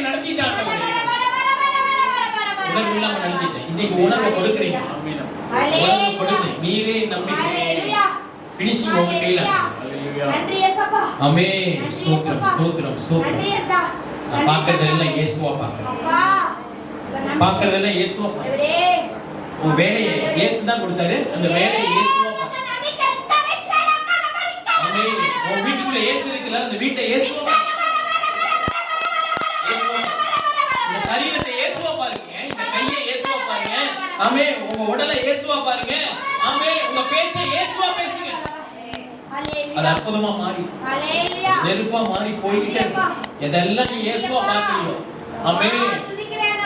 நடத்திட்டாங்க. உணர்வு இல்லாம நடத்திட்டேன். இன்னைக்கு உணர்வை கொடுக்குறீங்க. உணர்வு கொடுங்க. நீரே நம்பிக்கை. பினிஷிங் உங்க கையில. ஆமென். ஸ்தோத்திரம் ஸ்தோத்திரம் ஸ்தோத்திரம். பார்க்கறதெல்லாம் இயேசுவா பார்க்கறேன். பார்க்கறதெல்லாம் இயேசுவா பார்க்கறேன். உங்க வேலையை இயேசு தான் கொடுத்தாரு. அந்த வேலையை இயேசுவா பார்க்கறேன். ஆமென். உங்க வீட்டுக்குள்ள இயேசு இருக்குல்ல, அந்த வீட்டை இயேசுவா இந்த சரீரத்தை இயேசுவா பாருங்க. இந்த கையை இயேசுவா பாருங்க. ஆமென். உங்க உடலை இயேசுவா பாருங்க. ஆமென். உங்க பேச்சை இயேசுவா பேசுங்க. அது அற்புதமா மாறி நெருப்பா மாறி போய்கிட்டே எதெல்லாம் நீ இயேசுவா பார்க்கறியோ, ஆமென்,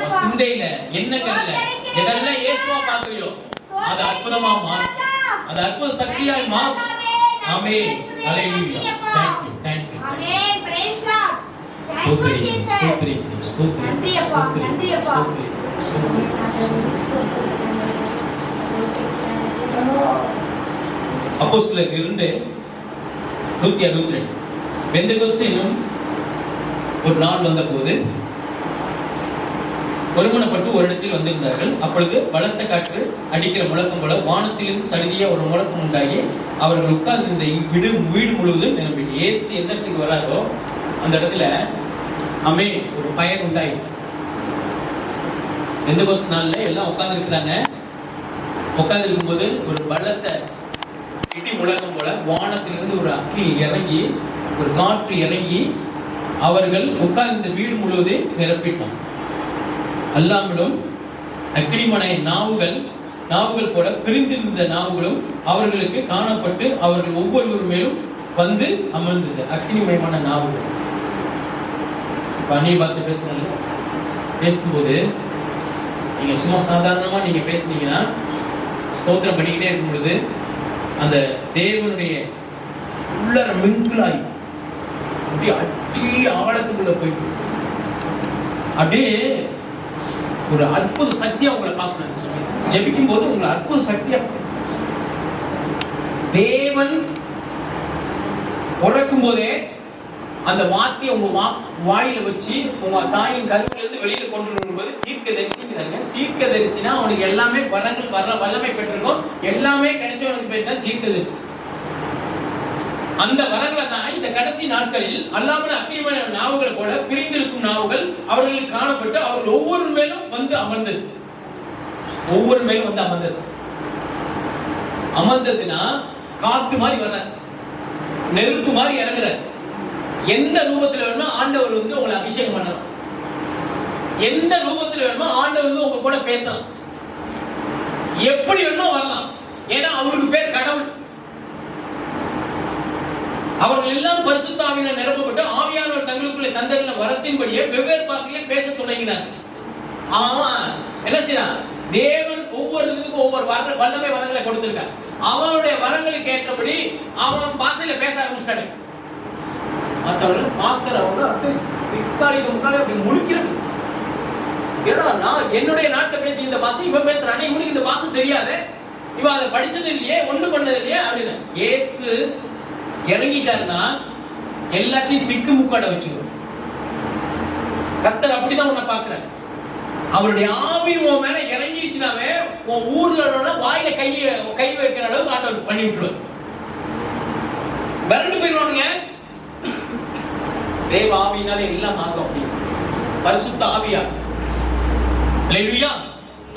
உன் சிந்தையில எண்ணங்கள்ல எதெல்லாம் இயேசுவா பார்க்கறியோ அது அற்புதமா மாறும். அது அற்புத சக்தியாய் மாறும். ஆமென். ஹalleluya. thank you amen. praise god. ஸ்தோத்திரம் ஸ்தோத்திரம் ஸ்தோத்திரம் ஸ்தோத்திரம். அப்போஸ்தலர் 2:162 பெந்தெகோஸ்தே என்னும் ஒரு நாள் வந்தபோது ஒருமனப்பட்டு ஒரு இடத்தில் வந்திருந்தார்கள். அப்பொழுது பலத்த காற்று அடிக்கிற முழக்கம் போல வானத்திலிருந்து சடுதியா ஒரு முழக்கம் உண்டாகி அவர்கள் உட்கார்ந்து வீடு முழுவதும் நிரம்பிட்டு. இயேசு எந்த இடத்துக்கு வராரோ அந்த இடத்துல ஒரு பயன் உண்டாகி பெந்தெகோஸ்தே நாள்ல எல்லாம் உட்கார்ந்து இருக்கிறாங்க. உட்கார்ந்து இருக்கும்போது ஒரு பலத்த இடி முழக்கம் போல வானத்திலிருந்து ஒரு அக்கினி இறங்கி, ஒரு காற்று இறங்கி அவர்கள் உட்கார்ந்த வீடு முழுவதும் நிரப்பிட்டான். அல்லாமலும் அக்கினிமனை நாவுகள் போல பிரிந்திருந்த நாவுகளும் அவர்களுக்கு காணப்பட்டு அவர்கள் ஒவ்வொருவர் மேலும் வந்து அமர்ந்தது. அக்கினிமயமான நாவுகள். அந்நிய பாஷை பேசும்போது நீங்க சும்மா சாதாரணமா நீங்க பேசுனீங்கன்னா ஸ்தோத்திரம் பண்ணிக்கிட்டே இருக்கும் பொழுது அந்த தேவனுடைய உள்ளர மிங்குலாய் அப்படியே அடி ஆழத்துக்குள்ள போயிட்டு அப்படியே ஒரு அற்புத சக்தியா உங்களை பார்க்கணும். ஜெபிக்கும் போது உங்களை அற்புத சக்தியா தேவன் உறக்கும் போதே அந்த வார்த்தையை உங்க வாயில வச்சு உங்க தாயின் கருவில இருந்து வெளியில கொண்டு வரும்போது தீர்க்கதரிசிங்கிறாங்க. தீர்க்கதரிசினா அவனுக்கு எல்லாமே வரங்கள் வல்லமை பெற்றிருக்கும், எல்லாமே கிடைச்சவனுக்கு பேர் தான் தீர்க்கதரிசி. அந்த வரங்களை தான் இந்த கடைசி நாட்களில் அல்லாமல் அக்கினிமய நாவுகள் போல பிரிந்திருக்கும் நாவுகள் அவர்களுக்கு காணப்பட்டு அவர்கள் ஒவ்வொரு மேலும் வந்து அமர்ந்தது. ஒவ்வொரு மேலும் வந்து அமர்ந்ததுன்னா காத்து மாதிரி வர்ற, நெருப்பு மாதிரி இறங்குற. எந்த ரூபத்தில் வேணுமோ ஆண்டவர் வந்து உங்களை அபிஷேகம் பண்ணலாம். எந்த ரூபத்தில் வேணுமோ ஆண்டவர் வந்து உங்க கூட பேசலாம். எப்படி வேணுமோ வரலாம். ஏன்னா அவருக்கு பேர் கடவுள். அவர்கள் எல்லாம் பரிசுத்த ஆவியினால் நிரப்பப்பட்டு ஆவியானவர் தங்களுக்குள்ளே தந்தருளின வரத்தின்படியே வெவ்வேறு பாஷைகளில் பேச தொடங்கினார். அவன் என்ன செய்யறான்? தேவன் ஒவ்வொரு இதுக்கும் ஒவ்வொரு வல்லமை வரங்களை கொடுத்திருக்கான். அவனுடைய வரங்களுக்கு ஏற்றபடி அவன் பாஷையில பேச ஆரம்பிச்சாடு. மற்றவர்கள் பார்க்கிறவங்க அப்படியே முக்காலி அப்படி முழிக்கிறது. ஏன்னா நான் என்னுடைய நாட்டில் பேசி இந்த பாஷை இவன் பேசுறானே, இவனுக்கு இந்த பாஷை தெரியாது, இவன் அதை படிச்சது இல்லையே, ஒண்ணு பண்ணது இல்லையே அப்படின்னு. இயேசு இறங்கிட்டாருன்னா எல்லாத்தையும் திக்கு முக்காட வச்சுக்கணும். கர்த்தர் அப்படிதான் உன்னை பார்க்கிறார். அவருடைய ஆவி உன் மேல இறங்கிடுச்சுனாவே உன் ஊர்ல வாயில கை வைக்கிற அளவுக்கு ஆட்டோ பண்ணி விட்டுருவார். மிரண்டு போயிடுவானுங்க. தேவ ஆவியினாலே எல்லாம் ஆகும். அப்படி பரிசுத்த ஆவியா. ஹல்லேலூயா.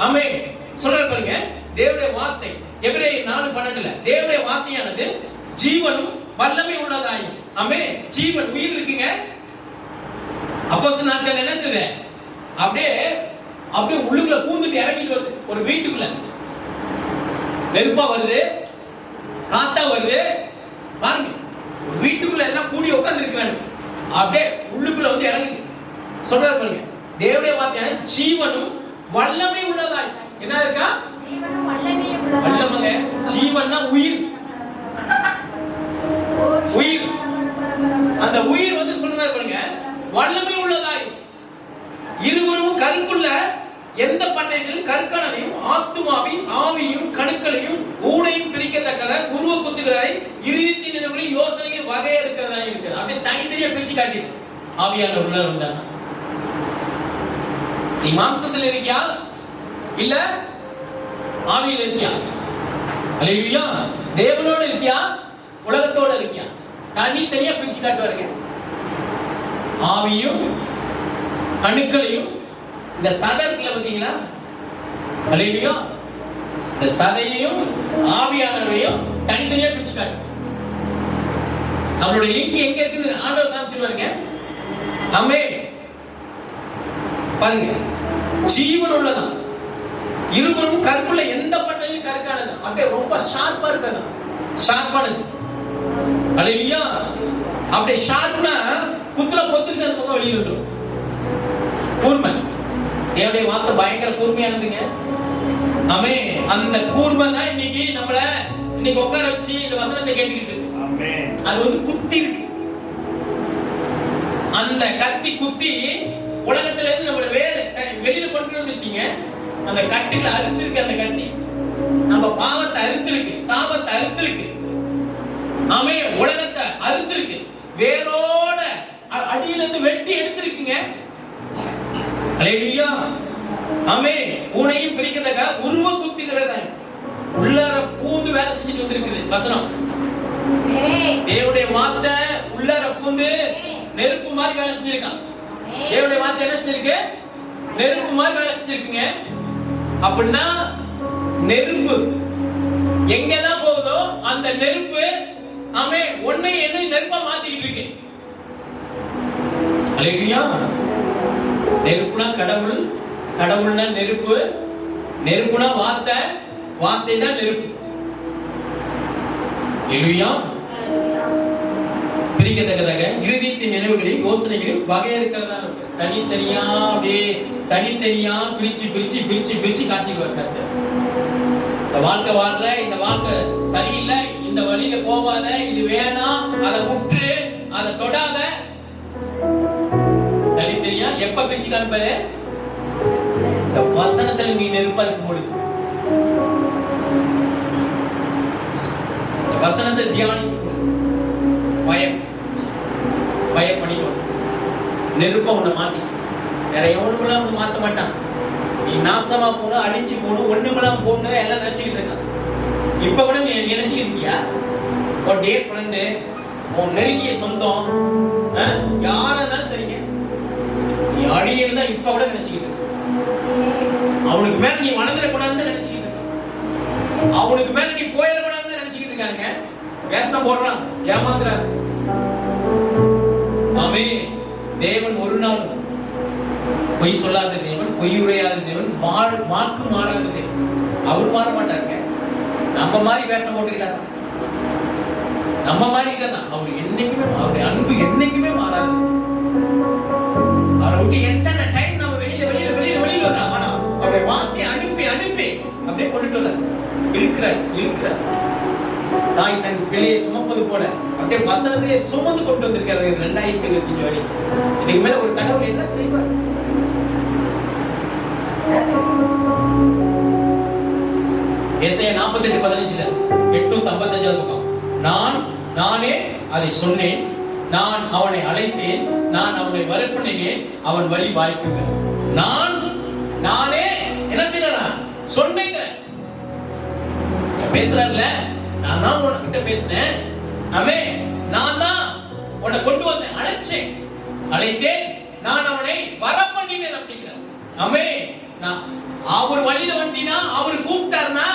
ஆமென். சொல்றாரு பாருங்க, தேவனுடைய வார்த்தை எபிரேயர் 4:12 தேவனுடைய வார்த்தையானது ஜீவனும் வல்லமை உள்ளதாய். ஆமென். ஜீவன் உயிர் இருக்குங்க. அப்போஸ்தலர் நாட்கள் என்ன செய்யுது? அப்படியே உள்ளுக்குள்ள பூந்துட்டு இறங்கிட்டு வருது. ஒரு வீட்டுக்குள்ள நெருப்பா வருது, காத்தா வருது. பாருங்க, ஒரு வீட்டுக்குள்ள எல்லாம் கூடி உட்கார்ந்து இருக்கிறாங்க. அப்படியே உள்ளுக்குள்ள வந்து இறங்குது. சொல்றாரு பாருங்க, தேவனுடைய வார்த்தையான ஜீவனும் வல்லமை உள்ளதாய். என்ன இருக்கா? ஜீவனும் வல்லமை உள்ளதாய். வல்லமைங்க. ஜீவன்னா உயிர். உயிர். அந்த உயிர் வந்து சொல்றாரு பாருங்க, வல்லமை உள்ளதாய். இருவரும் கருக்குள்ள எந்த பட்டயத்திலும் கற்கானதையும் ஆத்துமாவையும் ஆவியும் கணுக்களையும் ஊனையும் பிரிக்கத்தக்கத உருவ குத்துகிறாய் இறுதித்தின் நினைவுகளில் யோசனைகள் வகையா இருக்கிறதா இருக்கு. அப்படியே தனித்தனியா பிரிச்சு காட்டிடும். ஆவியான உள்ள வந்தாங்க. நீ மாம்சத்தில் இருக்கியா இல்ல ஆவியில் இருக்கியா? அல்லேலூயா. தேவனோடு இருக்கியா உலகத்தோட இருக்கியா? தனித்தனியா பிரிச்சு காட்டுவாருங்க. ஆவியும் கணுக்களையும் இந்த சதை இருக்குல்ல பாத்தீங்களா? அல்லேலூயா. இந்த சதையையும் ஆவியானவரையும் தனித்தனியா பிரிச்சு காட்டு. நம்மளுடைய லிங்க் எங்க இருக்குன்னு ஆண்டவர் காமிச்சிருவாருங்க. ஆமென். பாருங்க, ஜீவன் உள்ளதான். இருவரும் கருக்குள்ள எந்த பட்டனையும் கருக்கானது, அப்படியே ரொம்ப ஷார்ப்பா இருக்காங்க. ஷார்ப்பானது. அல்லேலூயா. அப்படியே ஷார்ப்னா குத்துற பொத்துக்கு அந்த பக்கம் வெளியில வந்துடும். கூர்மை. தேவனுடைய வார்த்தை பயங்கர கூர்மையானதுங்க. ஆமென். அந்த கூர்மை தான் இன்னைக்கு நம்மள இன்னைக்கு உட்கார வச்சு இந்த வசனத்தை கேட்டுக்கிட்டு இருக்கு. ஆமென். அது வந்து குத்தி இருக்கு. அந்த கத்தி குத்தி உலகத்துல இருந்து நம்மள வெளியில கொண்டு வந்துருச்சுங்க. அந்த கட்டுகளை அறுத்திருக்கு. அந்த கத்தி நம்ம பாவத்தை அறுத்திருக்கு, சாபத்தை அறுத்திருக்கு. ஆமென். உலகத்தை அறுத்திருக்கு, வேரோட அடியில இருந்து வெட்டி எடுத்திருக்குங்க. அல்லேலூயா. ஆமென். ஊனையும் பிரிக்கதக்க உருவ குத்திக்கிறத உள்ளார பூந்து வேலை செஞ்சுட்டு வந்திருக்குது வசனம். தேவனுடைய வார்த்தை உள்ளார பூந்து நெருப்பு மாதிரி வேலை செஞ்சிருக்கான். தேவனுடைய வார்த்தை என்ன செஞ்சிருக்கு? நெருப்பு மாதிரி வேலை செஞ்சிருக்குங்க. அப்படின்னா நெருப்பு எங்கெல்லாம் போகுதோ அந்த நெருப்பு ஆமென் ஒன்னை என்ன நெருப்பா மாத்திக்கிட்டு இருக்கு. அல்லேலூயா. நெருப்புனா கடவுள், கடவுள்னா நெருப்பு, நெருப்புனா வார்த்தை, வார்த்தை தான் நெருப்பு. அல்லேலூயா. பிரிக்கத்தக்கதாக இருதயத்தின் நினைவுகளில் யோசனைகளில் வகையறுக்கிறதா தனித்தனியா அப்படியே தனித்தனியா பிரிச்சு பிரிச்சு பிரிச்சு பிரிச்சு காட்டிடுவார் கர்த்தர். இந்த வாழ்க்கை வாழ்ற, இந்த வாழ்க்கை சரியில்லை, இந்த வழியில போவாத, இது வேணாம், அதை முற்று, அதை தொடாத, தனித்தனியா எப்ப பிரிச்சு காண்பாரு? இந்த வசனத்துல நீ நெருப்பா இருக்கும் பொழுது, வசனத்தை தியானிக்கும் பொழுது பயம் பயம் பண்ணிக்கும். நெருப்ப உன்னை மாத்தி வேற எவனுமெல்லாம் வந்து மாத்த மாட்டான். நீ நாசமா போகணும், அழிஞ்சு போகணும், ஒண்ணுமெல்லாம் போகணும் எல்லாம் நினைச்சுக்கிட்டு இருக்கான். இப்ப கூட நீ நினைச்சுக்கிட்டு இருக்கியா? உன் டே ஃப்ரெண்டு, உன் நெருங்கிய சொந்தம், யாரா இருந்தாலும் சரிங்க, நீ அழியன்னு தான் இப்ப கூட நினைச்சுக்கிட்டு இருக்க. அவனுக்கு மேல நீ வளர்ந்துடக்கூடாதுன்னு நினைச்சுக்கிட்டு இருக்க. அவனுக்கு மேல நீ போயிடக்கூடாதுன்னு நினைச்சுக்கிட்டு இருக்கானுங்க. வேஷம் போடுறான், ஏமாத்துறாரு. ஆமென். தேவன் ஒரு நாள் பொய் சொல்லாத தேவன், பொய் உரையாத தேவன், வாக்கு மாறாத தேவன். அவர் மாற மாட்டாருங்க. நம்ம மாதிரி வேஷம் போட்டுக்கிட்டாங்க, நம்ம மாதிரி தான். அவர் என்னைக்குமே, அவருடைய அன்பு என்னைக்குமே மாறாது. அவரை விட்டு எத்தனை டைம் நம்ம வெளியில வெளியில வெளியில வெளியில வந்தா, ஆனா அவருடைய வார்த்தையை அனுப்பி அனுப்பி அப்படியே கொண்டுட்டு வர இழுக்கிறார் இழுக்கிறார். தாய் தன் பிள்ளையை சுமப்பது போல அப்படியே வசனத்திலே சுமந்து கொண்டு வந்திருக்காரு 2025 வரை. இதுக்கு மேல ஒரு கடவுள் என்ன செய்வார்? ஏசாயா 48:15 855 பக்கம். நானே அதை சொன்னேன், நான் அவனை அழைத்தேன், நான் அவனை வரப்பண்ணினேன், அவன் வழி வாய்ப்புங்க. நானே என்ன செய்யறேன்? சொன்னேங்க. பேசுறாருல, நான் தான் உன்கிட்ட பேசினேன். ஆமென். நான் தான் உன்னை கொண்டு வந்தேன், அழைத்தேன், நான் அவனை வரப்பண்ணினேன் அப்படிங்கிறார். ஆமென். நான் அவர் வழியில வந்துட்டீனா, அவர் கூப்பிட்டாருன்னா,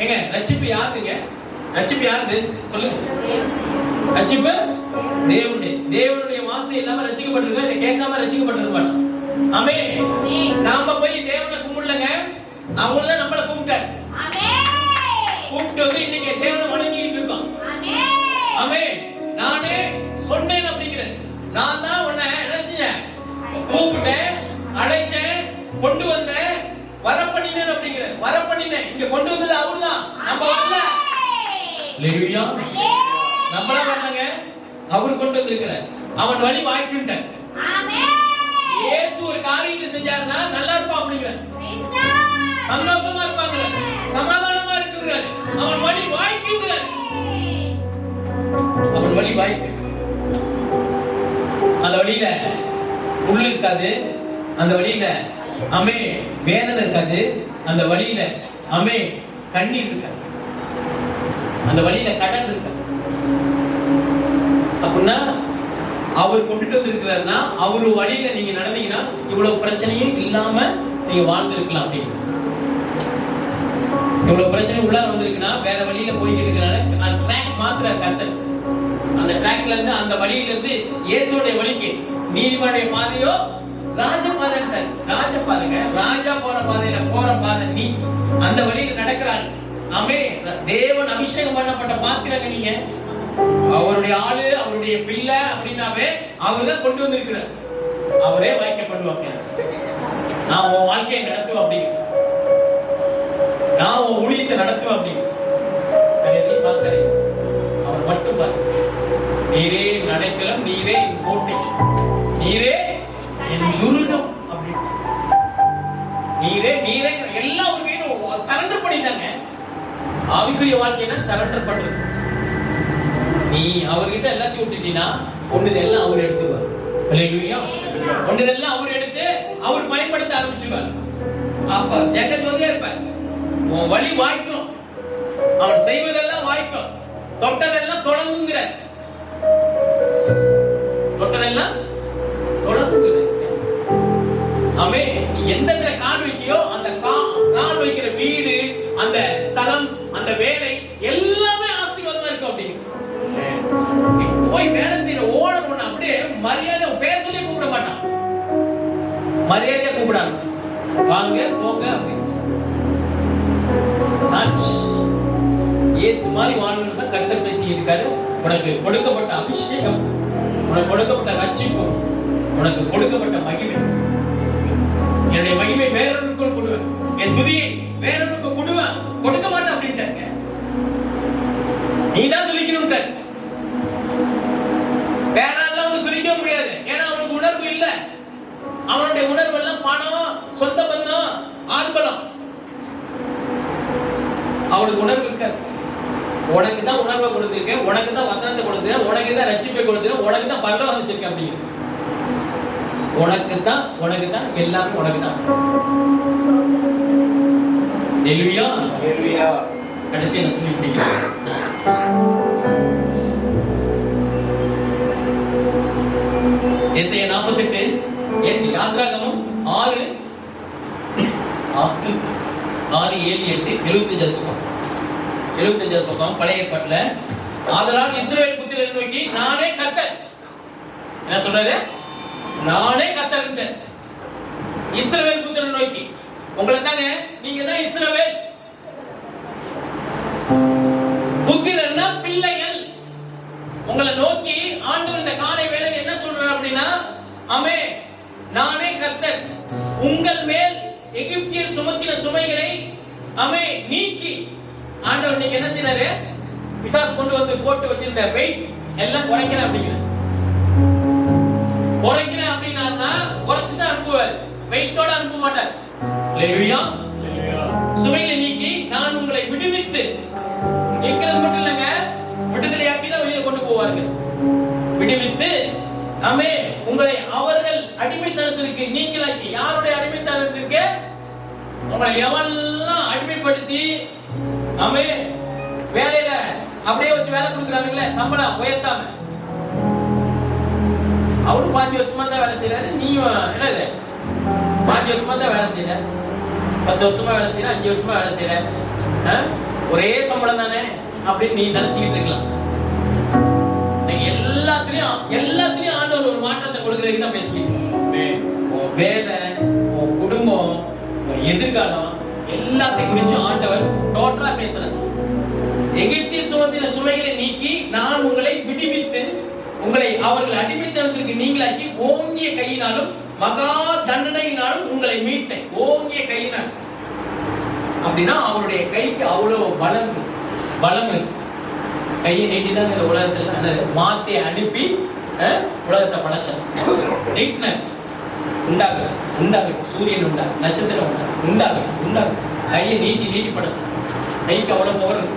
ஏங்க ரட்சிப்பு யாருங்க? ரட்சிப்பு யாருது சொல்லுங்க? ரட்சிப்பு தேவனுடைய வார்த்தை இல்லாம ரட்சிக்கப்பட்டிருக்க, இதை கேட்காம ரட்சிக்கப்பட்டிருக்க மாட்டோம். ஆமென். நாம போய் தேவனை கும்பிடலங்க, அவரு தான் நம்மளை கூப்பிட்டாரு. கூப்பிட்டு வந்து இன்னைக்கு தேவனை வணங்கிட்டு இருக்கோம். ஆமென். நானே சொன்னேன் அப்படிங்கிறேன். நான் தான் உன்னை என்ன செஞ்சேன்? கூப்பிட்டேன், அழைச்சேன், கொண்டு வந்தேன், வரப்பண்ணினேன் அப்படிங்கிறேன். வரப்பண்ணினேன், இங்க கொண்டு வந்தது அவர்தான், நம்ம வரல. அல்லேலூயா. நம்மள வரலங்க, அவர் கொண்டு வந்திருக்கிறார். அவன் வழி வாய்க்கிட்டார். இயேசு ஒரு காரியத்தை செஞ்சாருன்னா நல்லா இருப்பா அப்படிங்கிறார். சந்தோஷமா இருப்பாங்க, சமாதானமா இருக்குறாரு. அவன் வழி வாய்க்குறார். அவன் வழி வாய்க்கு. அந்த வழியில முள் இருக்காது, அந்த வழியில அமே வேதனை இருக்காது அந்த வழியில. அமே கண்ணீர் இருக்காது அந்த வழியில, கடன் இருக்காது. அப்படின்னா அவர் கொண்டுட்டு வந்திருக்கிறாருன்னா அவரு வழியில நீங்க நடந்தீங்கன்னா இவ்வளவு பிரச்சனையும் இல்லாம நீங்க வாழ்ந்திருக்கலாம். அப்படின்னு இவ்வளவு பிரச்சனை உள்ளார வந்திருக்குன்னா வேற வழியில போய்கிட்டு இருக்கிறனால ட்ராக் மாத்திர கத்தல். அந்த ட்ராக்ல இருந்து அந்த வழியில இருந்து இயேசுடைய வழிக்கு, நீதிமானுடைய பாதையோ ராஜபாதை. ராஜபாதைங்க, ராஜா போற பாதையில போற பாதை நீ. அந்த வழியில நடக்கிறாள். ஆமே, தேவன் அபிஷேகம் பண்ணப்பட்ட பாத்திரங்க நீங்க. அவருடைய ஆளு, அவருடைய பிள்ளை அப்படின்னாவே அவர் தான் கொண்டு வந்திருக்கிறார். அவரே வாய்க்கப்படுவாங்க. நான் உன் வாழ்க்கையை நடத்துவேன் அப்படிங்க, நான் உன் ஊழியத்தை நடத்துவேன் அப்படிங்க. சரியா பார்க்கிறேன், அவர் மட்டும் பாரு. நீரே நடைக்கலம், நீரே என் கோட்டை, நீரே என் துருகம் அப்படின்னு. நீரே நீரே எல்லாம் ஒரு கையில சரண்டர் பண்ணிட்டாங்க. ஆவிக்குரிய வாழ்க்கையில சரண்டர் பண்றது. நீ அவர்கிட்ட எல்லாத்தையும் விட்டுட்டீங்கன்னா ஒண்ணுதெல்லாம் அவர் எடுத்துவார். அல்லேலூயா. ஒண்ணுதெல்லாம் அவர் எடுத்து அவர் பயன்படுத்த ஆரம்பிச்சுவார். அப்ப ஜெகஜோதியா இருப்பார். உன் வழி வாய்க்கும், அவன் செய்வதெல்லாம் வாய்க்கும், தொட்டதெல்லாம் தொடங்குங்கிற, தொட்டதெல்லாம் தொடங்குங்கிற. ஆமே, நீ எந்த இடத்துல கால் வைக்கியோ அந்த கால் வைக்கிற வீடு, அந்த ஸ்தலம், அந்த வேலை எல்லாமே ஆசீர்வாதமா இருக்கும். அப்படிங்க போய் வேலை செய்யற ஓனர் ஒண்ணு அப்படியே மரியாதை பேர் சொல்லி கூப்பிட மாட்டான், மரியாதையா கூப்பிடாங்க, வாங்க போங்க அப்படின்னு. சாட்சி இயேசு மாதிரி வாழணும்னு தான் கர்த்தர் பேசி இருக்காரு. உனக்கு கொடுக்கப்பட்ட அபிஷேகம், உனக்கு கொடுக்கப்பட்ட ரட்சிப்பு, உனக்கு கொடுக்கப்பட்ட மகிமை, என்னுடைய மகிமை வேறொருக்கு கொடுவேன், என் துதியை வேறொருக்கு கொடுவேன், கொடுக்க மாட்டேன் அப்படின்ட்டாங்க. நீதான் துதிக்கணும், வேற எல்லாம் வந்து துதிக்க முடியாது. ஏன்னா அவனுக்கு உணர்வு இல்லை. அவனுடைய உணர்வு எல்லாம் பணம், சொந்த பந்தம், ஆள்பலம். அவனுக்கு உணர்வு இருக்காது. உனக்கு தான் உணர்வை கொடுத்திருக்கேன், உனக்கு தான் வசனத்தை கொடுத்திருக்கேன், உனக்கு தான் ரட்சிப்பை கொடுத்திருக்கேன், உனக்கு தான் பரலோகம் வச்சிருக்கேன் அப்படிங்கிற. உனக்கு தான் எல்லாமே உனக்கு தான். ஹல்லேலூயா, ஹல்லேலூயா. கடைசியா நான் சொல்லி முடிக்கிறேன். எசேயா 48 யாத்ராகமம் 6 7 8 75 பக்கம் பழைய ஏற்பாட்டுல. ஆதலால் இஸ்ரவேல் புத்திரரை நோக்கி நானே கர்த்தர். என்ன சொல்றாரு? நானே கர்த்தர். இஸ்ரவேல் புத்திரரை நோக்கி, உங்களை தாங்க, நீங்க தான் இஸ்ரவேல். புத்திரன்னா பிள்ளைகள். உங்களை நோக்கி ஆண்டவர் இந்த காலை வேளையில் என்ன சொல்றார் அப்படின்னா, ஆமே, நானே கர்த்தர், உங்கள் மேல் எகிப்தியர் சுமத்தின சுமைகளை ஆமே நீக்கி. ஆண்டவர் நீங்க என்ன செய்யறாரு? பிசாசு கொண்டு வந்து போட்டு வச்சிருந்த வெயிட் எல்லாம் குறைக்கிறேன் அப்படிங்கிற. குறைக்கிறேன் அப்படின்னா குறைச்சுதான் அனுப்புவார், வெயிட்டோட அனுப்ப மாட்டார். ஹல்லேலூயா. சுமைகளை நீக்கி நான் உங்களை விடுவித்து, இருக்கிறது மட்டும் இல்லைங்க, விடுதலையாக்கி தான் வெளியில கொண்டு போவார்கள். விடுவித்து ஆமே உங்களை அவர்கள் அடிமைத்தனத்திற்கு நீங்களாக்கி. யாருடைய அடிமைத்தனத்திற்கு? உங்களை எவெல்லாம் அடிமைப்படுத்தி ஆமே வேலையில அப்படியே வச்சு வேலை கொடுக்குறானுங்களே, சம்பளம் உயர்த்தாம. அவரு 5 வருஷமா தான் வேலை செய்யறாரு, நீயும் என்னது 5 வருஷமா தான் வேலை செய்யற, 10 வருஷமா வேலை செய்யற, 5 வருஷமா வேலை செய்யற, ஒரே சம்பளம் தானே அப்படின்னு நீ நினைச்சுக்கிட்டு இருக்கலாம். எல்லாத்துலயும் ஆண்டவர் ஒரு மாற்றத்தை கொடுக்கறதுக்கு தான் பேசிக்கிட்டு. உன் வேலை, உன் குடும்பம், உன் எதிர்காலம் எல்லாத்தையும் குறித்து ஆண்டவர் டோட்டலா பேசுறாரு. எகிப்தில் சுமத்தின சுமைகளை நீக்கி நான் உங்களை விடுவித்து உங்களை அவர்கள் அடிமைத்தனத்திற்கு நீங்களாக்கி ஓங்கிய கையினாலும் மகா தண்டனையினாலும் உங்களை மீட்டேன். ஓங்கிய கையினால் அப்படின்னா அவருடைய கைக்கு அவ்வளவு பலம் இருக்கு. கையை நீட்டிதான் இந்த உலகத்தில் மாத்தி அனுப்பி உலகத்தை படைச்சார். நீட்டினார். உண்டாக சூரியன் உண்டாக, நட்சத்திரம் உண்டாக கையை நீட்டி படைச்சார். கைக்கு அவ்வளவு போகிறது.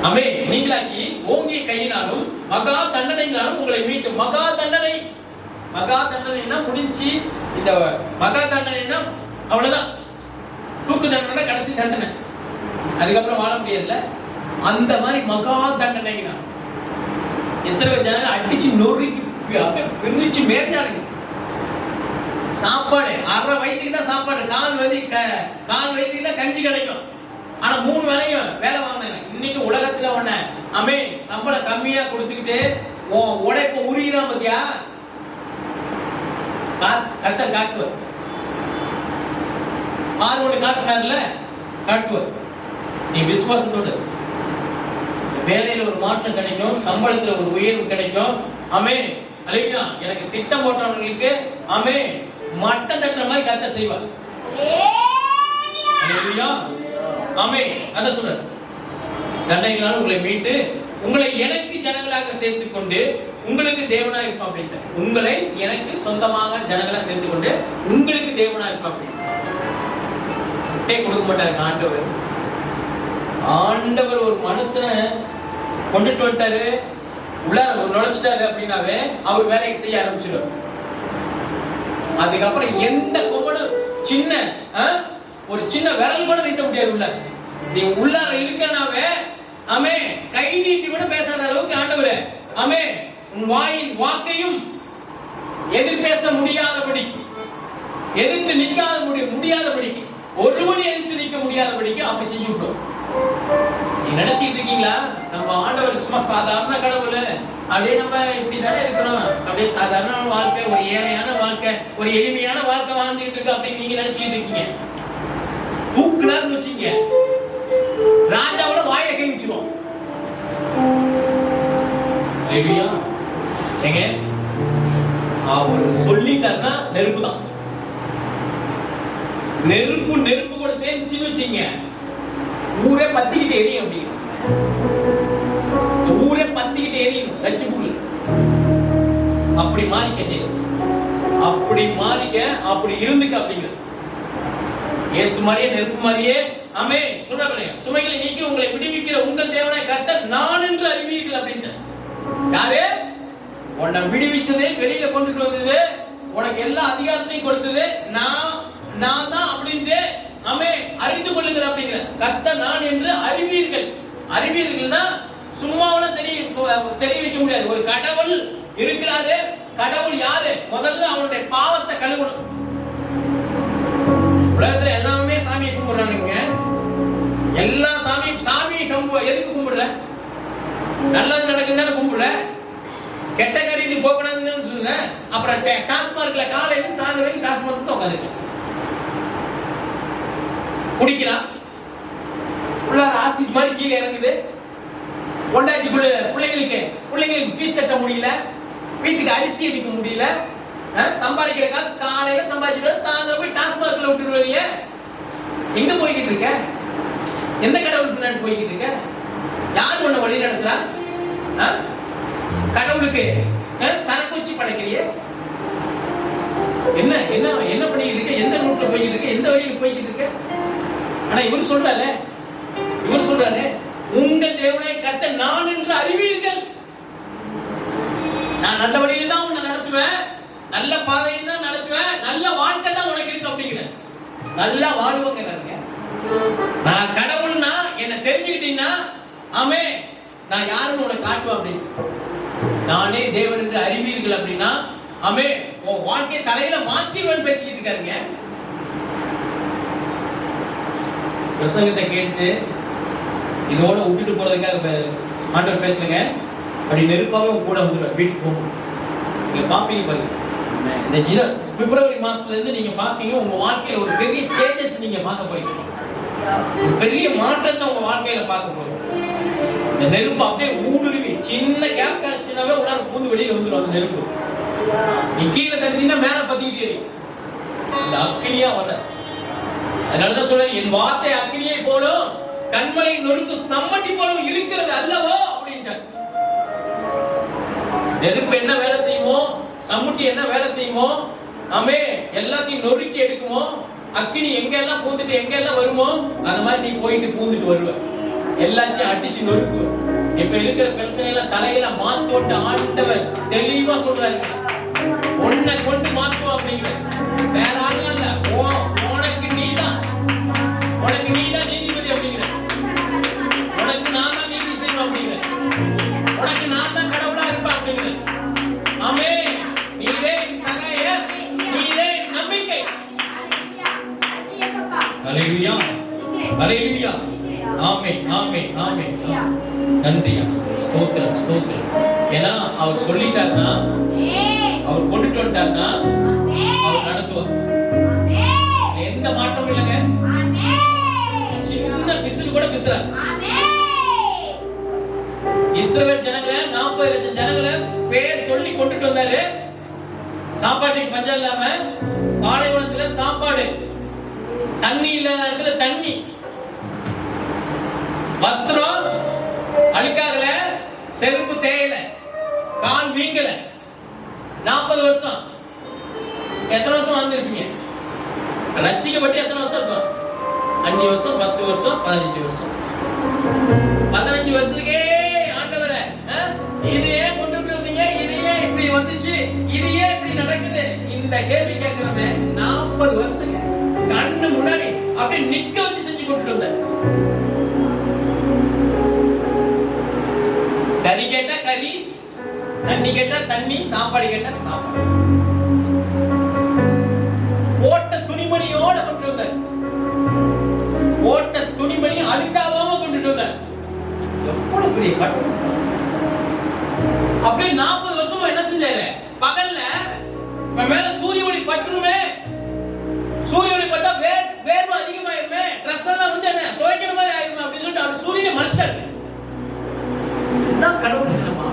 அமே நீங்களாக்கி ஓங்கிய கையினாலும் மகா தண்டனையினாலும் உங்களை மீட்டும். மகா தண்டனை மகா தண்டனைன்னா முடிஞ்சு, இந்த மகா தண்டனைன்னா அவ்வளவுதான், தூக்கு தண்டனை கடைசி தண்டனை, அதுக்கப்புறம் வாழ முடியாதுல்ல. அந்த மாதிரி மகா தண்டனைனா இஸ்ரவேல் ஜனங்களை அடிச்சு நொறுக்கி பிரிச்சு மேய்ஞ்சானுங்க. சாப்பாடு அரை வயிற்றுக்கு தான் சாப்பாடு, கால் வயிற்றுக்கு தான் கஞ்சி கிடைக்கும். ஆனா 3 வேளையும் வேலை வாங்கினாங்க. இன்னைக்கு உலகத்துல ஒண்ணு சம்பளம் கம்மியா கொடுத்துக்கிட்டு உழைப்ப உரிகிறான் பத்தியா, கர்த்தர் காட்டுவார். ஒண்ணு காட்டினார்ல, காட்டுவார். நீ விசுவாசத்தோடு வேலையில ஒரு மாற்றம் கிடைக்கும், சம்பளத்துல ஒரு உயர்வு கிடைக்கும். ஆமென். அல்லேலூயா. எனக்கு திட்டம் போட்டவங்களுக்கு மட்டம் தட்டுற மாதிரி கர்த்தர் செய்வார். அல்லேலூயா. ஆமென். அத சொல்றார், தண்டனைகளால் உங்களை மீட்டு உங்களை எனக்கு ஜனங்களாக சேர்த்து கொண்டு உங்களுக்கு தேவனா இருப்பா அப்படின்ட்டு. உங்களை எனக்கு சொந்தமாக ஜனங்களா சேர்த்து கொண்டு உங்களுக்கு தேவனா இருப்பா அப்படின்னு கொடுக்க மாட்டாரு ஆண்டவர். ஆண்டவர் ஒரு மனுஷனை கொண்டுட்டு வந்துட்டாரு, உள்ளார நுழைச்சிட்டாரு அப்படின்னாவே அவர் வேலையை செய்ய ஆரம்பிச்சிடும். அதுக்கப்புறம் எந்த கொம்பனும் சின்ன ஒரு சின்ன விரல் கூட நீட்ட முடியாது. உள்ள நீ உள்ளார இருக்கனாவே கை நீட்டி கூட பேசாத அளவுக்கு ஆண்டவரே உன் வாயின் வாக்கையும் எதிர் பேச முடியாதபடிக்கு, எதிர்த்து நிக்காத முடியாதபடிக்கு, ஒருவனை எதிர்த்து நிக்க முடியாதபடிக்கு அப்படி செஞ்சு விட்டோம். நீ நினைச்சிட்டு இருக்கீங்களா நம்ம ஆண்டவர் சும்மா சாதாரண கடவுள், அப்படியே நம்ம இப்படி தானே இருக்கிறோம், அப்படியே சாதாரண வாழ்க்கை, ஒரு ஏழையான வாழ்க்கை, ஒரு எளிமையான வாழ்க்கை வாழ்ந்துட்டு இருக்கு அப்படின்னு நீங்க நினைச்சிட்டு இருக்கீங்க. தூக்குனார்னு வச்சீங்க, ராஜாவோட வாயை கைச்சிடும். அவர் சொல்லிட்டாருன்னா நெருப்பு தான். நெருப்பு கூட சேர்ந்துச்சுன்னு வச்சீங்க, ஊரே பத்திக்கிட்டு எரியும். அப்படிங்கிற ஊரே பத்திக்கிட்டு எரியணும் ரட்சிப்புள்ள. அப்படி மாறிக்க, அப்படி மாறிக்க, அப்படி இருந்துக்க அப்படிங்கிறது. இயேசு மாதிரியே நெருப்பு மாதிரியே சொல்றேன், சுமைகளை நீக்கி உங்களை விடுவிக்கிற உங்கள் தேவனாய் கர்த்தர் நான் என்று அறிவீர்கள் அப்படின்ட்டு. யாரு உன்னை விடுவிச்சதே, வெளியில கொண்டுட்டு வந்தது, உனக்கு எல்லா அதிகாரத்தையும் கொடுத்தது நான் தான் அப்படின்ட்டு அறிந்து கொள்ளுங்கள் அப்படிங்கிற. கர்த்தர் நான் என்று அறிவீர்கள். அறிவீர்கள்னா சும்மாவெல்லாம் தெரிய வைக்க முடியாது. ஒரு கடவுள் இருக்கிறாரு. கடவுள் யாரு? முதல்ல அவனுடைய பாவத்தை கழுவணும். உலகத்துல எல்லாமே சாமியை கும்பிடுறானுங்க. எல்லா சாமியை எதுக்கு கும்பிடுற? நல்லது நடக்குது தானே கும்பிடுற. கெட்ட காரியத்தை போகக்கூடாதுன்னு சொல்ற. அப்புறம் டாஸ்மார்க்ல காலையில சாயந்தரம் வரைக்கும் டாஸ்மார்க் தான் உட்காந்துருக்கு. குடிக்கிறான், உள்ளார ஆசிட் மாதிரி கீழே இறங்குது. கொண்டாட்டிக்குள்ள பிள்ளைங்களுக்கு ஃபீஸ் கட்ட முடியல, வீட்டுக்கு அரிசி எடுக்க முடியல, சம்பாதிக்கிற காசு காலையில சம்பாதிச்சுட்டு சாயந்தரம் போய் டாஸ்மார்க்ல விட்டுட்டு வரீங்க. எங்க போய்கிட்டு இருக்க? எந்த கடவுளுக்கு முன்னாடி போய்கிட்டு இருக்க? யார் உன்னை வழி நடத்துறா? கடவுளுக்கு சரக்கு வச்சு படைக்கிறிய? என்ன என்ன என்ன பண்ணிக்கிட்டு இருக்க? எந்த ரூட்ல போய்கிட்டு இருக்க? எந்த வழியில போய்கிட்டு இருக்க? ஆனா இவர் சொல்றாரு உங்கள் தேவனாய் கர்த்தர் நான் என்று அறிவீர்கள். நான் நல்ல வழியில தான் உன்னை நடத்துவேன், நல்ல பாதையில் தான் நடத்துவேன், நல்ல வாழ்க்கை தான் உனக்கு இருக்கு அப்படிங்கிற. நல்லா வாழ்வாங்க. நான் கடவுள்னா என்ன தெரிஞ்சுக்கிட்டீங்கன்னா நான் யாருன்னு உனக்கு காட்டுவேன் அப்படின்னு. நானே தேவன் என்று அறிவீர்கள் அப்படின்னா உன் வாழ்க்கையை தலையில மாத்திடுவேன்னு பேசிக்கிட்டு இருக்காருங்க. பிரசங்கத்தை கேட்டு இதோட விட்டுட்டு போறதுக்காக ஆண்டவர் பேசுறேங்க. அப்படி நெருப்பாவே உங்க கூட வந்துடுவேன். வீட்டுக்கு போகணும். நீங்க பாப்பீங்க பாருங்க, இந்த பிப்ரவரி மாசத்துல இருந்து நீங்க பாப்பீங்க உங்க வாழ்க்கையில ஒரு பெரிய சேஞ்சஸ் நீங்க பார்க்க போறீங்க. ஒரு பெரிய மாற்றத்தை உங்க வாழ்க்கையில பார்க்க போறீங்க. இந்த நெருப்பு அப்படியே ஊடுருவி சின்ன கேப் கிடைச்சுனாவே உள்ளார பூந்து வெளியில வந்துடும். அந்த நெருப்பு நீ கீழே தடுத்தீங்கன்னா மேல பத்திக்கிட்டே எரியும். இந்த அக்கினியா வர. அதனாலதான் சொல்றேன், என் வார்த்தை அக்கினியை போலும் கண்மலை நொறுக்கு சம்மட்டி போலும் இருக்கிறது அல்லவோ அப்படின்ட்டு. நெருப்பு என்ன வேலை செய்யுமோ, சம்முட்டி என்ன வேலை செய்யுமோ, எல்லாத்தையும் நொறுக்கி எடுக்குமோ, அக்கினி எங்கெல்லாம் பூந்துட்டு எங்கெல்லாம் வருமோ அந்த மாதிரி நீ போயிட்டு பூந்துட்டு வருவ. எல்லாத்தையும் அடிச்சு நொறுக்குவ. இப்ப இருக்கிற பிரச்சனைகளை தலையில மாத்தோட்ட ஆண்டவர் தெளிவா சொல்றாரு. உன்னை கொண்டு மாற்றுவோம் அப்படிங்கிற. வேற ஆளுங்க இல்ல, உனக்கு நீதான் நீதிபதி அப்படிங்கிற. உனக்கு நான் தான் நீதி செய்வேன் அப்படிங்கிற. உனக்கு நான் தான் கடவுளா இருப்பேன் அப்படிங்கிற. ஆமே, நீரே சகாயர், நீரே நம்பிக்கை. ஹல்லேலூயா, ஹல்லேலூயா. ஆமென், ஆமென், ஆமென். நன்றியா, ஸ்தோத்திரம், ஸ்தோத்திரம். ஏன்னா அவர் சொல்லிட்டாருன்னா, அவர் கொண்டுட்டு வந்துட்டாருன்னா அவர் நடத்துவார். எந்த மாற்றமும் இல்லைங்க. சின்ன பிசுறு கூட பிசுறாரு. இஸ்ரவேல் ஜனங்களை 40 லட்சம் ஜனங்களை பேர் சொல்லி கொண்டுட்டு வந்தாரு. சாப்பாட்டுக்கு பஞ்சம் இல்லாம, பாலைவனத்துல சாப்பாடு, தண்ணி இல்லாத இடத்துல தண்ணி, வஸ்திரம் அழுக்காகல, செருப்பு தேயல, கால் வீங்கல. 40 வருஷம். எத்தனை வருஷம் வாழ்ந்துருப்பீங்க? ரட்சிக்கப்பட்டு எத்தனை வருஷம் இருக்கும்? 5 வருஷம், 10 வருஷம், 15 வருஷம். 15 வருஷத்துக்கே ஆண்டவரே, இதையே கொண்டு வந்தீங்க, இதையே இப்படி வந்துச்சு, இதையே இப்படி நடக்குது, இந்த கேள்வி கேட்கிறோமே. 40 வருஷங்க கண்ணு முன்னாடி அப்படியே நிக்க வச்சு செஞ்சு கொண்டுட்டு வந்தேன். கறி கேட்டா கறி, தண்ணி கேட்டா தண்ணி, சாப்பாடு கேட்டா சாப்பாடு. ஓட்ட துணிமணியோட கொண்டு வந்த, ஓட்ட துணிமணி அழுக்காவாம கொண்டுட்டு வந்த. எவ்வளவு பெரிய கட்டம். அப்படியே 40 வருஷமா என்ன செஞ்சாரு? பகல்ல மேல சூரிய ஒளி பட்டுருமே, சூரிய ஒளி பட்டா வேர்வை அதிகமாயிருமே, ட்ரெஸ் எல்லாம் வந்து என்ன துவைக்கிற மாதிரி ஆயிருமே அப்படின்னு சொல்லிட்டு அவர் சூரியனை மறைச்சிட்டாரு. கடவுள் இல்லமா,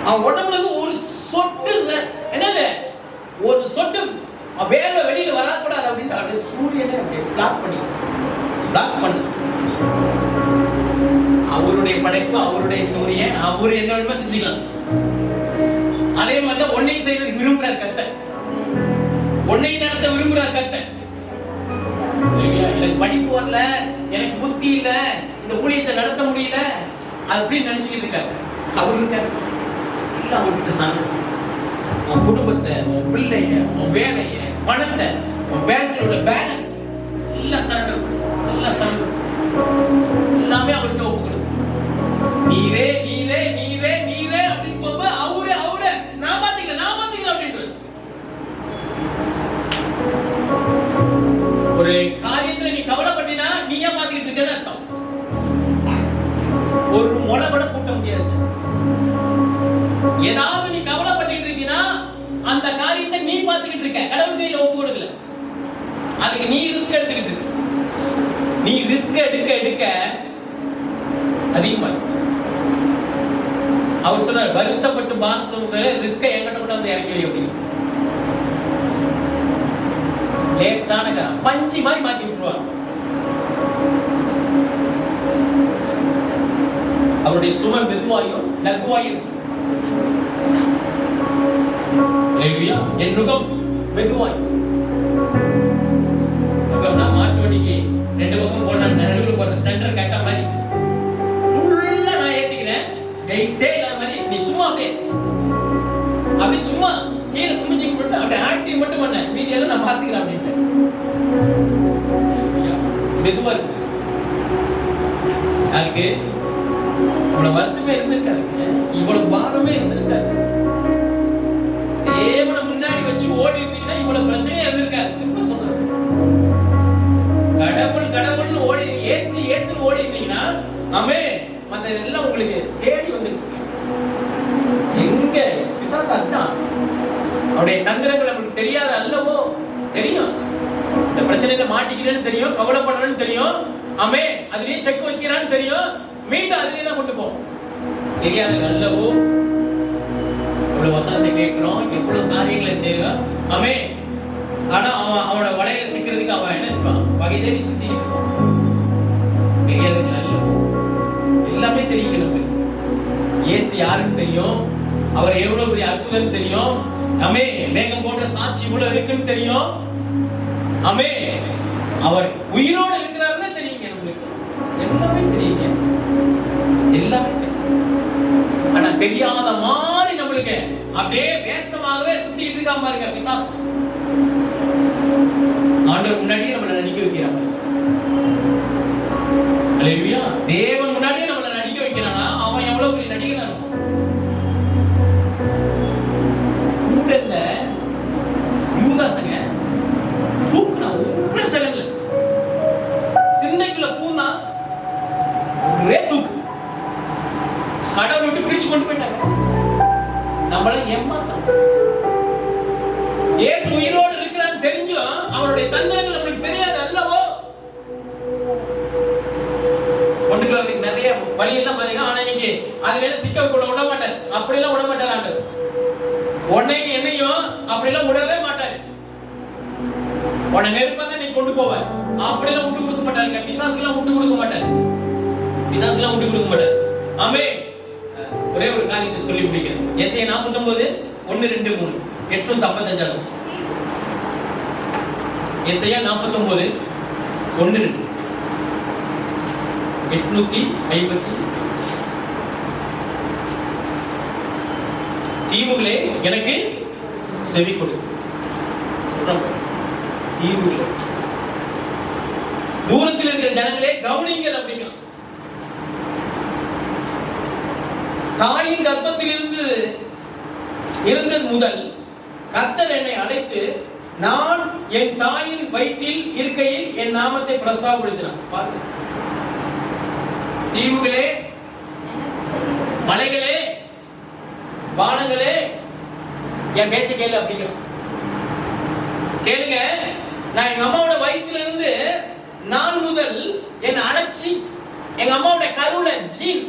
அவன் உடம்புல இருந்து ஒரு சொட்டு என்னது, ஒரு சொட்டு வேர்வை வெளியில வரக்கூடாது அப்படின்னு அப்படியே சூரியனை அப்படியே பிளாக் பண்ணு. அவருடைய படைப்பு, அவருடைய சூரியன், அவரு என்ன வேணுமோ செஞ்சுக்கலாம். அதே மாதிரி ஒன்னையும் செய்யறதுக்கு விரும்புறார் கர்த்தர், ஒன்னையும் நடத்த விரும்புறார் கர்த்தர். எனக்கு படிப்பு வரல, எனக்கு புத்தி இல்ல, இந்த ஊழியத்தை நடத்த முடியல அப்படின்னு நினைச்சுக்கிட்டு இருக்காரு. அவர் இருக்காரு இல்ல, அவர்கிட்ட சாங்க உன் குடும்பத்தை, உன் பிள்ளைய, உன் வேலைய, பணத்தை, உன் பேங்க்ல உள்ள பேலன்ஸ் எல்லாம் சரண்டர் எல்லாமே அவர்கிட்ட ஒப்பு கொடுக்கும். நீரே நீரே நீரே நீரே அப்படின்னு போகும்போது அவரு நான் பாத்துக்கிறேன் அப்படின்ட்டு ஒரு காரியத்துல நீ கவலைப்பட்டினா நீ ஏன் பாத்துக்கிட்டு இருக்கேன்னு அர்த்தம். ஒரு முளை கூட கூட்ட முடியாது. ஏதாவது நீ கவலைப்பட்டு இருக்கீங்கன்னா அந்த காரியத்தை நீ பாத்துக்கிட்டு இருக்க, கடவுள் கையில ஒப்பு கொடுக்கல. அதுக்கு நீ ரிஸ்க் எடுத்துக்கிட்டு இருக்க. நீ ரிஸ்க் எடுக்க அதிகமா. அவர் சொல்றார், வருத்தப்பட்டு பாரம் சுமக்கிற ரிஸ்கை என்கிட்ட கூட வந்து இறக்கி வை அப்படின்னு. லேசான பஞ்சி மாதிரி மாத்தி விட்டுருவார். அவருடைய சுமை மெதுவாயும் லகுவாயும். என் நுகம் மெதுவாய். நுகம்னா மாட்டு வண்டிக்கு 2 பக்கம் போன நடுவில் போற சென்டர் கட்ட மாதிரி ஃபுல்லா நான் ஏத்திக்கிறேன். வெயிட்டே இல்லாத மாதிரி நீ சும்மா அப்படி சும்மா கீழே குமிஞ்சிக்கு மட்டும் அப்படியே ஆக்டிவ் மட்டும் பண்ண, மீதி எல்லாம் நான் மாத்திக்கிறேன் அப்படின்ட்டு. மெதுவா இருக்கு. யாருக்கு இவ்வளவு வருத்தமே இருந்திருக்காதுங்க, இவ்வளவு பாரமே இருந்திருக்காது. தேவனை முன்னாடி வச்சு ஓடி இருந்தீங்கன்னா இவ்வளவு பிரச்சனையே இருந்திருக்காது. சிம்பிளா சொல்றேன், கடவுள்னு ஓடி ஏசுன்னு ஓடி இருந்தீங்கன்னா ஆமே மத்த எல்லாம் உங்களுக்கு தேடி வந்துருக்கு. எங்க பிசாசு அதான் அவருடைய தந்திரங்கள் நமக்கு தெரியாத அல்லவோ, தெரியும். இந்த பிரச்சனையில மாட்டிக்கிறேன்னு தெரியும், கவலைப்படுறேன்னு தெரியும், ஆமே அதுலயே செக் வைக்கிறான்னு தெரியும், மீண்டும் அதுலயே தான் கொண்டு போவோம். தெரியாத அல்லவோ. இவ்வளவு வசனத்தை கேட்கிறோம், எவ்வளவு காரியங்களை செய்யறோம், ஆமே. ஆனா அவனோட வலையில சிக்கிறதுக்கு அவன் என்ன செய்வான்? வகை தேடி சுத்திட்டு இருப்பான். தெரியாத அல்லவோ. எல்லாமே தெரியுங்க நம்மளுக்கு. இயேசு யாருன்னு தெரியும், அவர் எவ்வளவு பெரிய அற்புதம் தெரியும், ஆமே. மேகம் போன்ற சாட்சி இவ்வளவு இருக்குன்னு தெரியும், ஆமே. அவர் உயிரோடு இருக்கிறாருன்னு தெரியுங்க நம்மளுக்கு. எல்லாமே தெரியுங்க, எல்லாமே தெரியும். ஆனா தெரியாத மாதிரி நம்மளுக்கு அப்படியே வேஷமாகவே சுத்திட்டு இருக்காம பாருங்க பிசாசு. ஆண்டவர் முன்னாடியே நம்மளை நடிக்க வைக்கிறாங்க. அல்லேலூயா. தேவன் முன்னாடியே நம்மளை நடிக்க வைக்கிறானா அவன் எவ்வளவு பெரிய நடிகனா இருக்கும். கூட இருந்த யூதாசங்க தூக்குனா ஒரே செகண்ட்ல சிந்தைக்குள்ள பூந்தா ஒரே தூக்கு. கடவுளை விட்டு பிரிச்சு கொண்டு போயிட்டாங்க. நம்மள ஏமாத்தான். இயேசு உயிரோடு இருக்கிறான்னு தெரிஞ்சும் அவருடைய தந்திரங்கள் நம்மளுக்கு தெரியாது அல்லவோ. கொண்டுட்டு வரதுக்கு நிறைய வழியெல்லாம் பாருங்க. ஆனா இன்னைக்கு அதுல சிக்க விட மாட்டார். அப்படியெல்லாம் விட மாட்டார் ஆண்டவர். உன்னையும் என்னையும் அப்படியெல்லாம் விடவே மாட்டாரு. உன்னை நெருப்பதான் நீ கொண்டு போவார். அப்படியெல்லாம் விட்டு கொடுக்க மாட்டாருங்க. பிசாசுக்கெல்லாம் விட்டு கொடுக்க மாட்டாரு. பிசாசுக்கெல்லாம் விட்டு கொடுக்க மாட்டாரு. ஆமென். ஒரே ஒரு காரியத்தை சொல்லி முடிக்கிறேன். எஸ்ஐ 49 1 2 3 855. எஸ்ஐ 49 1 2 850. தீவுகளே எனக்கு செவி கொடு. சொல்றாங்க தீவுகளே, தூரத்தில் இருக்கிற ஜனங்களே கவனிங்கள் அப்படிங்கிறான். தாயின் கர்ப்பத்தில் இருந்தது முதல் கர்த்தர் என்னை அழைத்து நான் என் தாயின் வயிற்றில் இருக்கையில் என் நாமத்தை பிரஸ்தாபப்படுத்தினார். பாருங்க, தீவுகளே, மலைகளே, வானங்களே என் பேச்சை கேளு அப்படிங்கிறான். கேளுங்க, நான் எங்க அம்மாவோட வயிற்றிலிருந்து நான் முதல் என்னை அழைச்சி எங்க அம்மாவோட கருவுல ஜீன்